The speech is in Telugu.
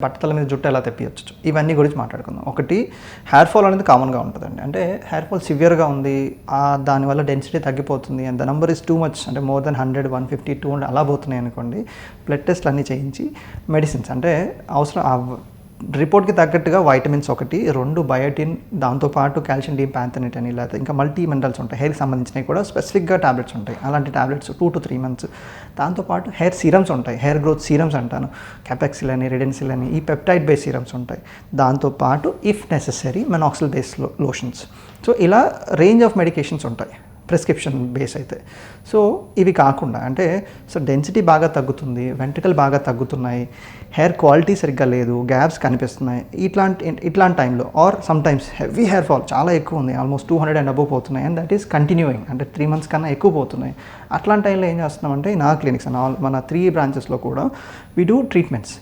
బట్టతల మీద జుట్టు ఎలా తెప్పియచ్చు, ఇవన్నీ గురించి మాట్లాడుకుందాం. ఒకటి, హెయిర్ ఫాల్ అనేది కామన్గా ఉంటుందండి. అంటే హెయిర్ ఫాల్ సివియర్గా ఉంది, దానివల్ల డెన్సిటీ తగ్గిపోతుంది and the number is too much, అంటే మోర్ దెన్ 100, 150, 200 అలా పోతున్నాయి అనుకోండి. బ్లడ్ టెస్ట్లు అన్నీ చేయించి మెడిసిన్స్ అంటే అవసరం రిపోర్ట్కి తగ్గట్టుగా వైటమిన్స్ 1, 2 బయోటిన్, దాంతోపాటు కాల్షియం డీపాంథనేట్ అని, లేకపోతే ఇంకా మల్టీ మినరల్స్ ఉంటాయి హెయిర్కి సంబంధించినవి కూడా స్పెసిఫిక్గా టాబ్లెట్స్ ఉంటాయి. అలాంటి టాబ్లెట్స్ 2 to 3 months. దాంతోపాటు హెయిర్ సీరమ్స్ ఉంటాయి, హెయిర్ గ్రోత్ సీరమ్స్ అంటాను, క్యాపెక్సిల్ అని, రెడెన్సిల్ అని, ఈ పెప్టైడ్ బేస్ సీరమ్స్ ఉంటాయి. దాంతోపాటు ఇఫ్ నెసెసరీ మెనాక్సిల్ బేస్ లోషన్స్. సో ఇలా రేంజ్ ఆఫ్ మెడికేషన్స్ ఉంటాయి ప్రిస్క్రిప్షన్ బేస్ అయితే. సో ఇవి కాకుండా అంటే డెన్సిటీ బాగా తగ్గుతుంది, వెంట్రుకలు బాగా తగ్గుతున్నాయి, హెయిర్ క్వాలిటీ సరిగ్గా లేదు, గ్యాప్స్ కనిపిస్తున్నాయి, ఇట్లాంటి టైంలో or some times heavy hair fall చాలా ఎక్కువ ఉంది, ఆల్మోస్ట్ 200 అండ్ అబోవ్ పోతున్నాయి అండ్ దట్ ఈస్ కంటిన్యూయింగ్, అంటే 3 months కన్నా ఎక్కువ పోతున్నాయి. అట్లాంటి టైంలో ఏం చేస్తున్నామంటే నా క్లినిక్స్ మన 3 branches కూడా వీ డూ ట్రీట్మెంట్స్.